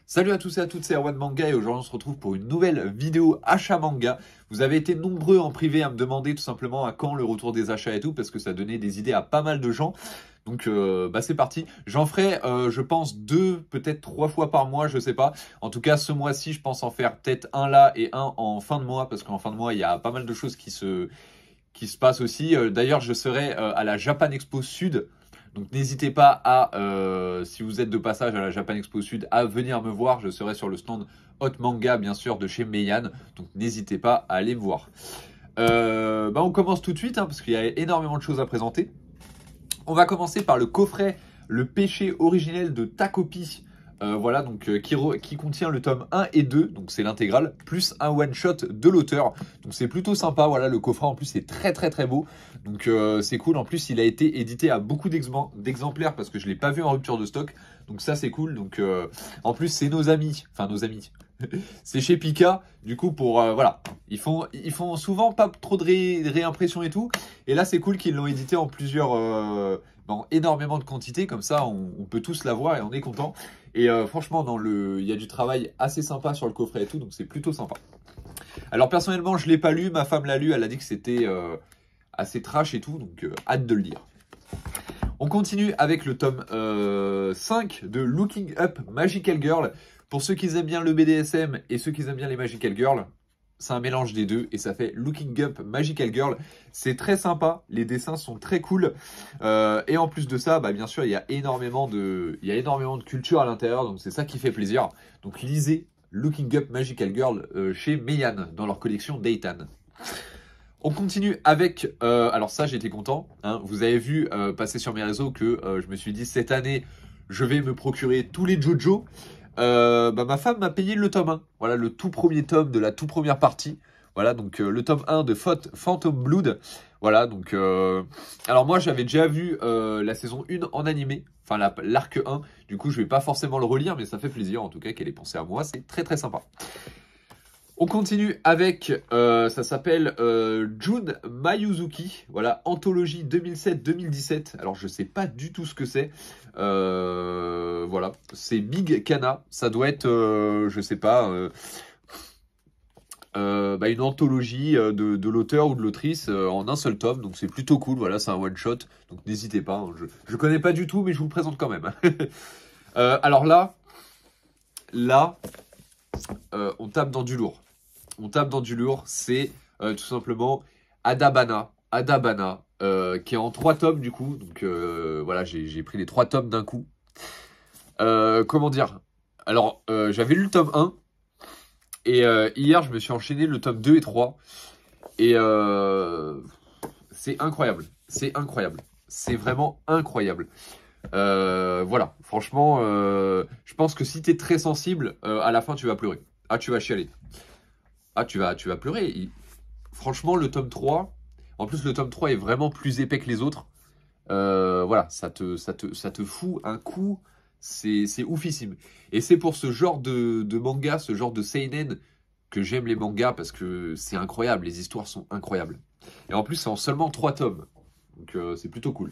Salut à tous et à toutes, c'est Erwan Manga et aujourd'hui on se retrouve pour une nouvelle vidéo achat manga. Vous avez été nombreux en privé à me demander tout simplement à quand le retour des achats et tout parce que ça donnait des idées à pas mal de gens. Donc c'est parti. J'en ferai je pense 2, peut-être 3 fois par mois, je sais pas. En tout cas ce mois-ci je pense en faire peut-être un là et un en fin de mois parce qu'en fin de mois il y a pas mal de choses qui se passent aussi. D'ailleurs je serai à la Japan Expo Sud. Donc n'hésitez pas à, si vous êtes de passage à la Japan Expo Sud, à venir me voir. Je serai sur le stand Hot Manga, bien sûr, de chez Meian. Donc n'hésitez pas à aller me voir. On commence tout de suite, parce qu'il y a énormément de choses à présenter. On va commencer par le coffret Le Péché originel de Takopi. Voilà, donc qui contient le tome 1 et 2, donc c'est l'intégrale, plus un one-shot de l'auteur. Donc c'est plutôt sympa, voilà, le coffret en plus est très très très beau. Donc c'est cool, en plus il a été édité à beaucoup d'exemplaires parce que je ne l'ai pas vu en rupture de stock. Donc ça c'est cool, donc en plus c'est nos amis, c'est chez Pika, du coup pour, voilà, ils font souvent pas trop de réimpression et tout. Et là c'est cool qu'ils l'ont édité en plusieurs... énormément de quantité, comme ça on peut tous l'avoir et on est content. Et franchement, il y a du travail assez sympa sur le coffret et tout, donc c'est plutôt sympa. Alors personnellement, je ne l'ai pas lu, ma femme l'a lu, elle a dit que c'était assez trash et tout, donc hâte de le lire. On continue avec le tome 5 de Looking Up Magical Girl. Pour ceux qui aiment bien le BDSM et ceux qui aiment bien les Magical Girls, c'est un mélange des deux et ça fait Looking Up Magical Girl. C'est très sympa, les dessins sont très cool. Et en plus de ça, bien sûr, il y a énormément de culture à l'intérieur, donc c'est ça qui fait plaisir. Donc lisez Looking Up Magical Girl chez Meian dans leur collection Daytan. On continue avec, alors ça j'étais content, vous avez vu passer sur mes réseaux que je me suis dit cette année je vais me procurer tous les JoJo. Ma femme m'a payé le tome 1, voilà le tout premier tome de la toute première partie, voilà donc le tome 1 de Phantom Blood, voilà donc alors moi j'avais déjà vu la saison 1 en animé, enfin l'arc 1, du coup je vais pas forcément le relire mais ça fait plaisir en tout cas qu'elle ait pensé à moi, c'est très très sympa. On continue avec, ça s'appelle Jun Mayuzuki, voilà, anthologie 2007-2017. Alors je sais pas du tout ce que c'est, voilà, c'est Big Kana, ça doit être, je sais pas, une anthologie de l'auteur ou de l'autrice en un seul tome, donc c'est plutôt cool, voilà, c'est un one shot, donc n'hésitez pas, je connais pas du tout mais je vous le présente quand même. Alors là, on tape dans du lourd. C'est tout simplement Adabana, qui est en 3 tomes du coup. Donc voilà, j'ai pris les 3 tomes d'un coup. Comment dire? Alors, j'avais lu le tome 1. Et hier, je me suis enchaîné le tome 2 et 3. Et c'est incroyable. C'est vraiment incroyable. Voilà, franchement, je pense que si tu es très sensible, à la fin, tu vas pleurer. Ah, tu vas chialer. Ah, tu vas pleurer. Franchement, le tome 3, en plus, le tome 3 est vraiment plus épais que les autres. Voilà, ça te fout un coup. C'est oufissime. Et c'est pour ce genre de manga, ce genre de seinen, que j'aime les mangas parce que c'est incroyable. Les histoires sont incroyables. Et en plus, c'est en seulement 3 tomes. Donc, c'est plutôt cool.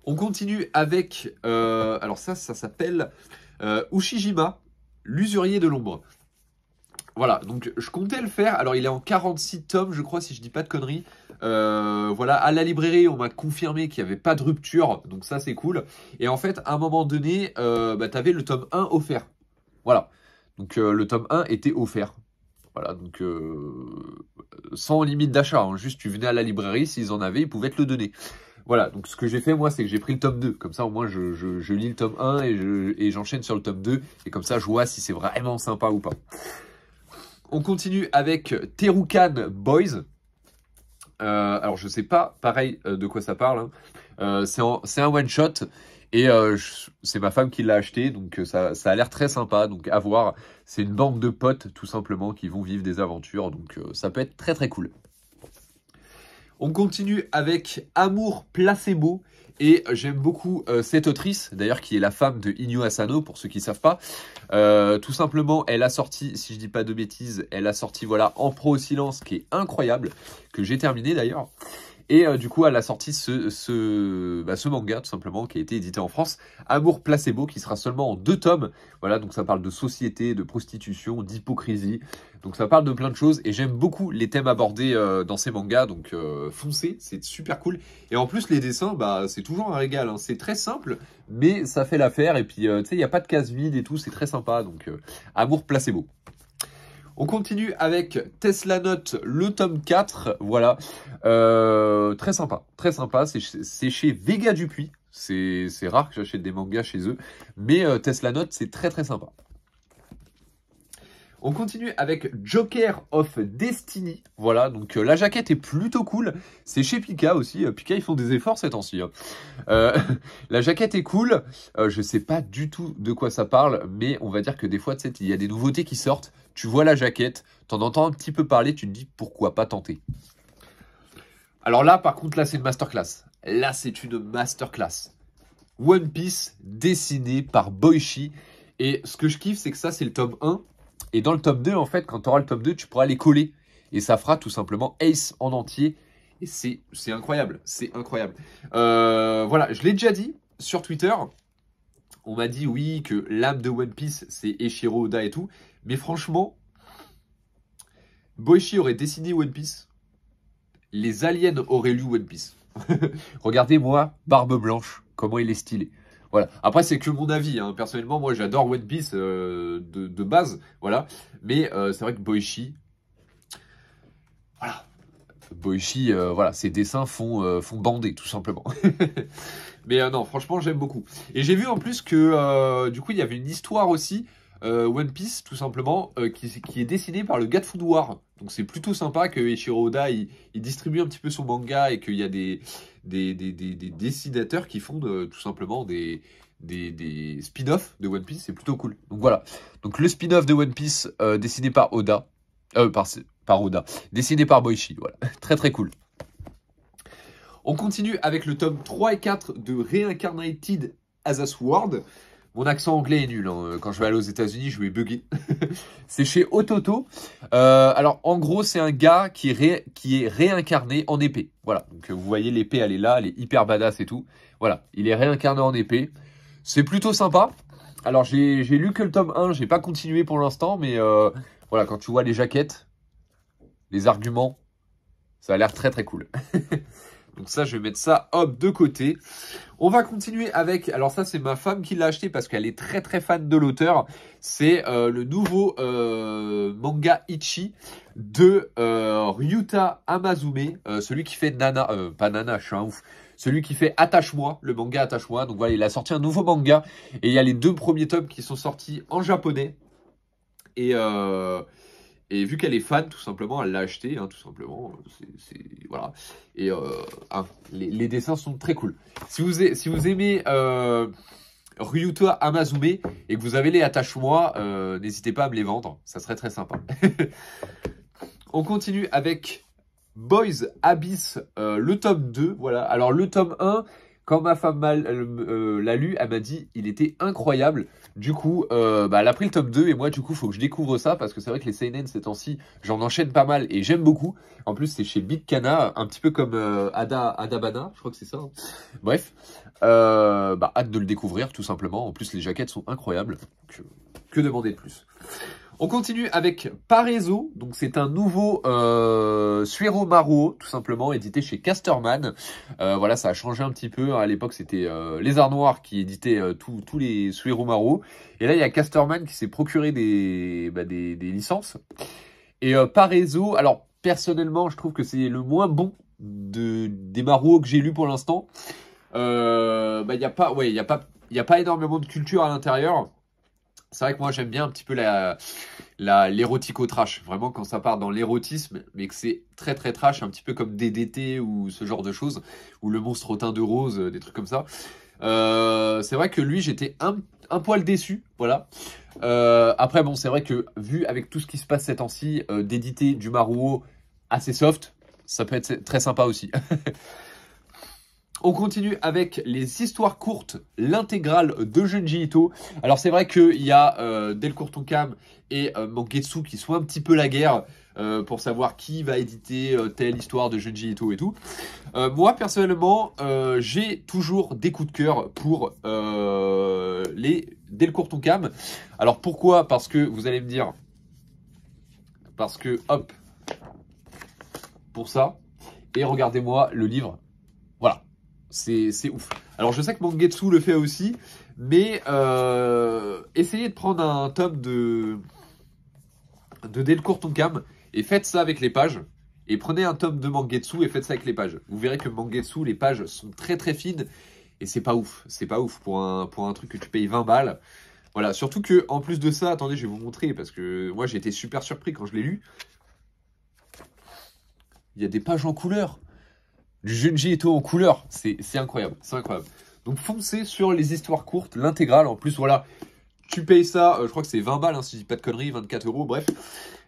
On continue avec, alors ça s'appelle Ushijima, l'usurier de l'ombre. Voilà, donc je comptais le faire. Alors il est en 46 tomes, je crois, si je dis pas de conneries. Voilà, à la librairie, on m'a confirmé qu'il n'y avait pas de rupture, donc ça c'est cool. Et en fait, à un moment donné, tu avais le tome 1 offert. Voilà, donc le tome 1 était offert. Voilà, donc sans limite d'achat, juste tu venais à la librairie, s'ils en avaient, ils pouvaient te le donner. Voilà, donc ce que j'ai fait moi, c'est que j'ai pris le tome 2. Comme ça, au moins, je lis le tome 1 et j'enchaîne sur le tome 2. Et comme ça, je vois si c'est vraiment sympa ou pas. On continue avec Terukan Boys. Alors, je sais pas, pareil, de quoi ça parle. C'est un one-shot. Et c'est ma femme qui l'a acheté. Donc, ça a l'air très sympa. Donc, à voir. C'est une bande de potes, tout simplement, qui vont vivre des aventures. Donc, ça peut être très, très cool. On continue avec Amour Placebo. Et j'aime beaucoup cette autrice, d'ailleurs, qui est la femme de Inyo Asano, pour ceux qui ne savent pas. Tout simplement, elle a sorti, si je dis pas de bêtises, elle a sorti, voilà, En proie au silence, qui est incroyable, que j'ai terminé d'ailleurs. Et du coup, elle a sorti ce manga, tout simplement, qui a été édité en France, Amour Placebo, qui sera seulement en 2 tomes. Voilà, donc ça parle de société, de prostitution, d'hypocrisie. Donc ça parle de plein de choses. Et j'aime beaucoup les thèmes abordés dans ces mangas. Donc foncez, c'est super cool. Et en plus, les dessins, bah, c'est toujours un régal. Hein. C'est très simple, mais ça fait l'affaire. Et puis, tu sais, il n'y a pas de case vide et tout. C'est très sympa. Donc, Amour Placebo. On continue avec Tesla Note, le tome 4, voilà, très sympa, c'est chez Vega Dupuis, c'est rare que j'achète des mangas chez eux, mais Tesla Note, c'est très sympa. On continue avec Joker of Destiny. Voilà, donc la jaquette est plutôt cool. C'est chez Pika aussi. Pika, ils font des efforts ces temps-ci. Hein. La jaquette est cool. Je sais pas du tout de quoi ça parle, mais on va dire que des fois, tu sais, il y a des nouveautés qui sortent. Tu vois la jaquette, t'en entends un petit peu parler, tu te dis pourquoi pas tenter. Alors là, par contre, là, c'est une masterclass. Là, c'est une masterclass. One Piece dessiné par Boichi. Et ce que je kiffe, c'est que ça, c'est le tome 1. Et dans le tome 2, en fait, quand tu auras le tome 2, tu pourras les coller. Et ça fera tout simplement Ace en entier. Et c'est incroyable. C'est incroyable. Voilà, je l'ai déjà dit sur Twitter. On m'a dit, oui, que l'âme de One Piece, c'est Eiichiro Oda et tout. Mais franchement, Boichi aurait dessiné One Piece. Les aliens auraient lu One Piece. Regardez-moi, barbe blanche, comment il est stylé. Voilà. Après, c'est que mon avis. Hein. Personnellement, moi, j'adore One Piece de base. Voilà. Mais c'est vrai que Boichi... Voilà. Boichi, voilà, ses dessins font bander, tout simplement. Mais non, franchement, j'aime beaucoup. Et j'ai vu en plus que, du coup, il y avait une histoire aussi, One Piece, tout simplement, qui est dessinée par le gars de Food War. Donc c'est plutôt sympa que Eiichiro Oda, il distribue un petit peu son manga et qu'il y a des dessinateurs qui font tout simplement des spin-offs de One Piece. C'est plutôt cool. Donc voilà. Donc le spin-off de One Piece dessiné par Oda. Par Oda. Dessiné par Boichi. Voilà. Très cool. On continue avec le tome 3 et 4 de Reincarnated as a Sword. Mon accent anglais est nul. Hein. Quand je vais aller aux États-Unis, je vais bugger. C'est chez Ototo. Alors, en gros, c'est un gars qui est réincarné en épée. Voilà. Donc, vous voyez, l'épée, elle est là. Elle est hyper badass et tout. Voilà. Il est réincarné en épée. C'est plutôt sympa. Alors, j'ai lu que le tome 1. J'ai pas continué pour l'instant. Mais voilà, quand tu vois les jaquettes, les arguments, ça a l'air très cool. Donc ça, je vais mettre ça, hop, de côté. On va continuer avec... Alors ça, c'est ma femme qui l'a acheté parce qu'elle est très fan de l'auteur. C'est le nouveau manga Ichi de Ryuta Amazume. Celui qui fait Nana... pas Nana, je suis un ouf. Celui qui fait Attache-moi, le manga Attache-moi. Donc voilà, il a sorti un nouveau manga. Et il y a les 2 premiers tomes qui sont sortis en japonais. Et vu qu'elle est fan, tout simplement, elle l'a acheté, hein, tout simplement. Voilà. Et les dessins sont très cool. Si vous aimez Ryuta Amazume et que vous avez les Attache-moi, n'hésitez pas à me les vendre. Ça serait très sympa. On continue avec Boys Abyss, le tome 2. Voilà. Alors, le tome 1... Quand ma femme l'a lu, elle m'a dit il était incroyable. Du coup, elle a pris le tome 2 et moi, du coup, il faut que je découvre ça parce que c'est vrai que les seinen ces temps-ci, j'en enchaîne pas mal et j'aime beaucoup. En plus, c'est chez Big Kana, un petit peu comme Adabana, je crois que c'est ça. Hein. Bref, hâte de le découvrir tout simplement. En plus, les jaquettes sont incroyables. Donc, que demander de plus? On continue avec Paraiso, donc c'est un nouveau Suero Maruo, tout simplement, édité chez Casterman. Voilà, ça a changé un petit peu. À l'époque, c'était Lézard Noir qui éditait tous les Suero Maruo. Et là, il y a Casterman qui s'est procuré des licences. Et Paraiso, alors personnellement, je trouve que c'est le moins bon des Maruo que j'ai lu pour l'instant. Il n'y a pas énormément de culture à l'intérieur. C'est vrai que moi j'aime bien un petit peu l'érotico-trash, vraiment quand ça part dans l'érotisme, mais que c'est très trash, un petit peu comme DDT ou ce genre de choses, ou le monstre au teint de rose, des trucs comme ça. C'est vrai que lui j'étais un poil déçu, voilà. Après bon, c'est vrai que vu avec tout ce qui se passe ces temps-ci, d'éditer du Maruo assez soft, ça peut être très sympa aussi. On continue avec les histoires courtes, l'intégrale de Junji Ito. Alors c'est vrai qu'il y a Delcourt Tonkam et Mangetsu qui sont un petit peu la guerre. pour savoir qui va éditer telle histoire de Junji Ito et tout. Moi, personnellement, j'ai toujours des coups de cœur pour les Delcourt Tonkam. Alors, pourquoi? Parce que, vous allez me dire, parce que, hop, pour ça, et regardez-moi le livre, voilà, c'est ouf. Alors, je sais que Mangetsu le fait aussi, mais essayez de prendre un tome de Delcourt Tonkam et faites ça avec les pages. Et prenez un tome de Mangetsu et faites ça avec les pages. Vous verrez que Mangetsu, les pages sont très très fines et c'est pas ouf. C'est pas ouf pour un truc que tu payes 20 balles. Voilà, surtout que en plus de ça, attendez, je vais vous montrer parce que moi j'ai été super surpris quand je l'ai lu. Il y a des pages en couleur. Du Junji Ito en couleur. C'est incroyable, c'est incroyable. Donc foncez sur les histoires courtes, l'intégrale. En plus, voilà, tu payes ça, je crois que c'est 20 balles, hein, si je dis pas de conneries, 24 €, bref.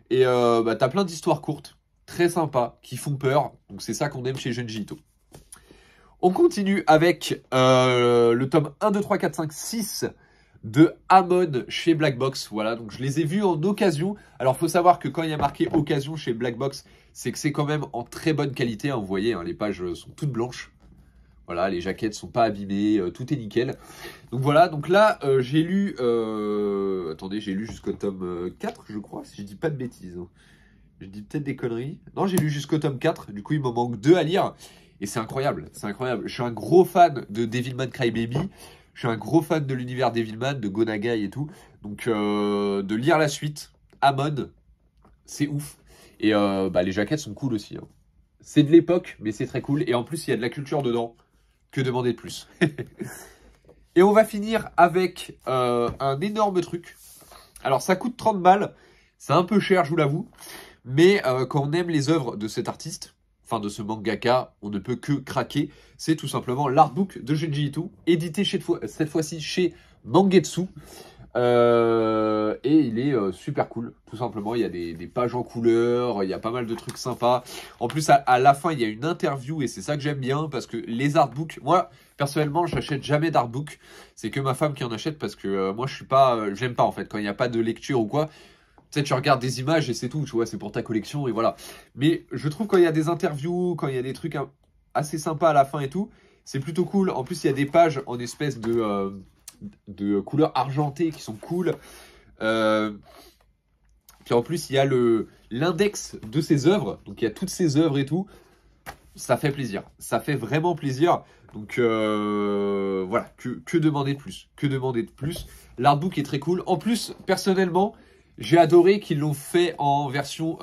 Et t'as plein d'histoires courtes, très sympas, qui font peur. Donc c'est ça qu'on aime chez Junji Ito. On continue avec le tome 1, 2, 3, 4, 5, 6 de Amon chez Black Box. Voilà, donc je les ai vus en occasion. Alors, il faut savoir que quand il y a marqué occasion chez Black Box, c'est que c'est quand même en très bonne qualité. Hein, vous voyez, hein, les pages sont toutes blanches. Voilà, les jaquettes sont pas abîmées, tout est nickel. Donc voilà, donc là, j'ai lu... attendez, j'ai lu jusqu'au tome 4, je crois, si je dis pas de bêtises. Hein. Je dis peut-être des conneries. Non, j'ai lu jusqu'au tome 4, du coup, il m'en manque 2 à lire. Et c'est incroyable, c'est incroyable. Je suis un gros fan de Devilman Crybaby. Je suis un gros fan de l'univers Devilman, de Go Nagai et tout. Donc, de lire la suite, Amon, c'est ouf. Et les jaquettes sont cool aussi. Hein. C'est de l'époque, mais c'est très cool. Et en plus, il y a de la culture dedans. Que demander de plus? Et on va finir avec un énorme truc. Alors, ça coûte 30 balles. C'est un peu cher, je vous l'avoue. Mais quand on aime les œuvres de cet artiste, enfin de ce mangaka, on ne peut que craquer. C'est tout simplement l'artbook de Junji Ito, édité cette fois-ci chez Mangetsu. Et il est super cool, tout simplement. Il y a des pages en couleur, il y a pas mal de trucs sympas. En plus, à la fin, il y a une interview et c'est ça que j'aime bien parce que les artbooks, moi, personnellement, j'achète jamais d'artbook. C'est que ma femme qui en achète parce que moi, je suis pas, j'aime pas en fait quand il n'y a pas de lecture ou quoi. Peut-être tu regardes des images et c'est tout, tu vois, c'est pour ta collection et voilà. Mais je trouve quand il y a des interviews, quand il y a des trucs assez sympas à la fin et tout, c'est plutôt cool. En plus, il y a des pages en espèce de couleurs argentées qui sont cool. Puis en plus, il y a l'index de ses œuvres. Donc, il y a toutes ses œuvres et tout. Ça fait plaisir. Ça fait vraiment plaisir. Donc, voilà. Que demander de plus? Que demander de plus? L'artbook est très cool. En plus, personnellement, j'ai adoré qu'ils l'ont fait en version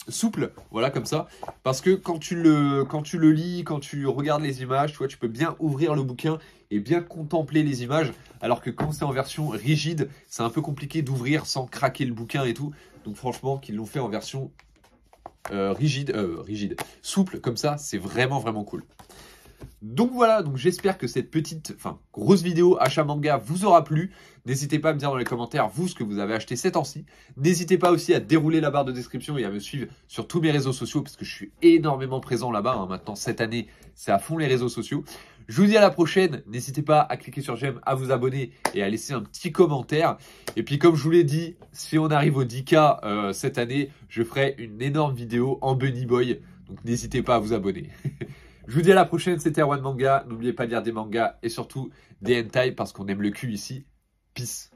souple, voilà, comme ça. Parce que quand tu le lis, quand tu regardes les images, tu vois, tu peux bien ouvrir le bouquin et bien contempler les images. Alors que quand c'est en version rigide, c'est un peu compliqué d'ouvrir sans craquer le bouquin et tout. Donc franchement, qu'ils l'ont fait en version souple, comme ça, c'est vraiment, vraiment cool. Donc voilà, donc j'espère que cette grosse vidéo achat manga vous aura plu. N'hésitez pas à me dire dans les commentaires, vous, ce que vous avez acheté ces temps-ci. N'hésitez pas aussi à dérouler la barre de description et à me suivre sur tous mes réseaux sociaux, parce que je suis énormément présent là-bas. Hein. Maintenant, cette année, c'est à fond les réseaux sociaux. Je vous dis à la prochaine. N'hésitez pas à cliquer sur j'aime, à vous abonner et à laisser un petit commentaire. Et puis, comme je vous l'ai dit, si on arrive aux 10K cette année, je ferai une énorme vidéo en Bunny Boy. Donc, n'hésitez pas à vous abonner. Je vous dis à la prochaine, c'était Erwan Manga. N'oubliez pas de lire des mangas et surtout des hentai parce qu'on aime le cul ici. Peace.